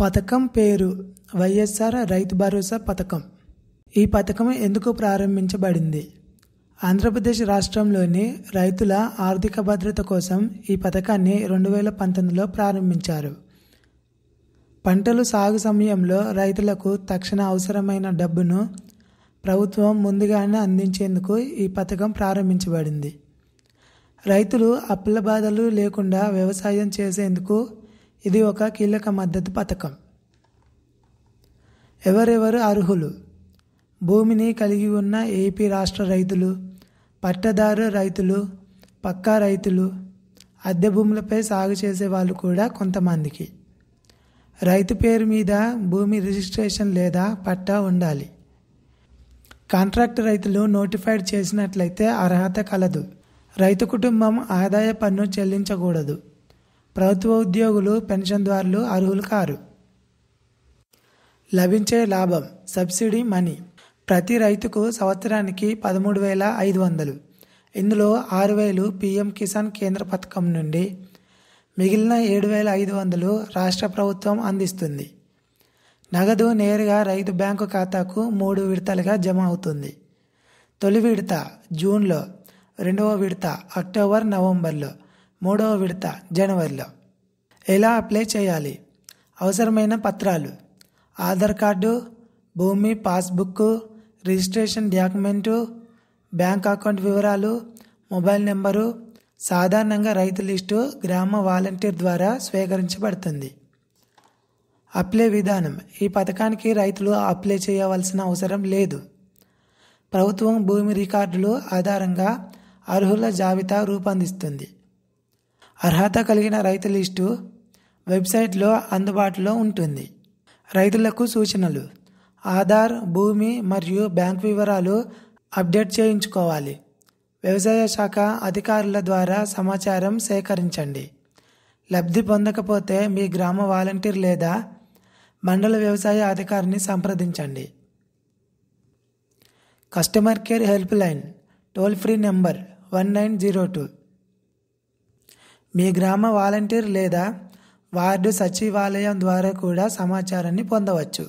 పథకం పేరు వైఎస్ఆర్ రైతు భరోసా పథకం. ఈ పథకం ఎందుకు ప్రారంభించబడింది? ఆంధ్రప్రదేశ్ రాష్ట్రంలోని రైతుల ఆర్థిక భద్రత కోసం ఈ పథకాన్ని 2019లో ప్రారంభించారు. పంటలు సాగు సమయంలో రైతులకు తక్షణ అవసరమైన డబ్బును ప్రభుత్వం ముందుగానే అందించేందుకు ఈ పథకం ప్రారంభించబడింది. రైతులు అప్పుల బాధలు లేకుండా వ్యవసాయం చేసేందుకు ఇది ఒక కీలక మద్దతు పథకం. ఎవరెవరు అర్హులు? భూమిని కలిగి ఉన్న ఏపీ రాష్ట్ర రైతులు, పట్టదారు రైతులు, పక్కా రైతులు, అద్దె భూములపై సాగు చేసే వాళ్ళు కూడా కొంతమందికి. రైతు పేరు మీద భూమి రిజిస్ట్రేషన్ లేదా పట్టా ఉండాలి. కాంట్రాక్ట్ రైతులు నోటిఫైడ్ చేసినట్లయితే అర్హత కలదు. రైతు కుటుంబం ఆదాయ పన్ను చెల్లించకూడదు. ప్రభుత్వ ఉద్యోగులు, పెన్షన్దారులు అర్హులు కారు. లభించే లాభం సబ్సిడీ మనీ. ప్రతి రైతుకు సంవత్సరానికి 13,500. ఇందులో 6,000 పీఎం కిసాన్ కేంద్ర పథకం నుండి, మిగిలిన 7,500 రాష్ట్ర ప్రభుత్వం అందిస్తుంది. నగదు నేరుగా రైతు బ్యాంకు ఖాతాకు 3 విడతలుగా జమ అవుతుంది. తొలి విడత జూన్లో, రెండవ విడత అక్టోబర్ నవంబర్లో, మూడవ విడత జనవరిలో. ఎలా అప్లై చేయాలి? అవసరమైన పత్రాలు: ఆధార్ కార్డు, భూమి passbook, registration document, bank account వివరాలు, మొబైల్ నెంబరు. సాధారణంగా రైతు లిస్టు గ్రామ వాలంటీర్ ద్వారా స్వీకరించబడుతుంది. అప్లై విధానం: ఈ పథకానికి రైతులు అప్లై చేయవలసిన అవసరం లేదు. ప్రభుత్వం భూమి రికార్డులు ఆధారంగా అర్హుల జాబితా రూపొందిస్తుంది. అర్హత కలిగిన రైతు లిస్టు వెబ్సైట్లో అందుబాటులో ఉంటుంది. రైతులకు సూచనలు: ఆధార్, భూమి మరియు బ్యాంక్ వివరాలు అప్డేట్ చేయించుకోవాలి. వ్యవసాయ శాఖ అధికారుల ద్వారా సమాచారం సేకరించండి. లబ్ధి పొందకపోతే మీ గ్రామ వాలంటీర్ లేదా మండల వ్యవసాయ అధికారిని సంప్రదించండి. Customer care helpline toll free number 1902. మీ గ్రామ వాలంటీర్ లేదా వార్డు సచివాలయం ద్వారా కూడా సమాచారాన్ని పొందవచ్చు.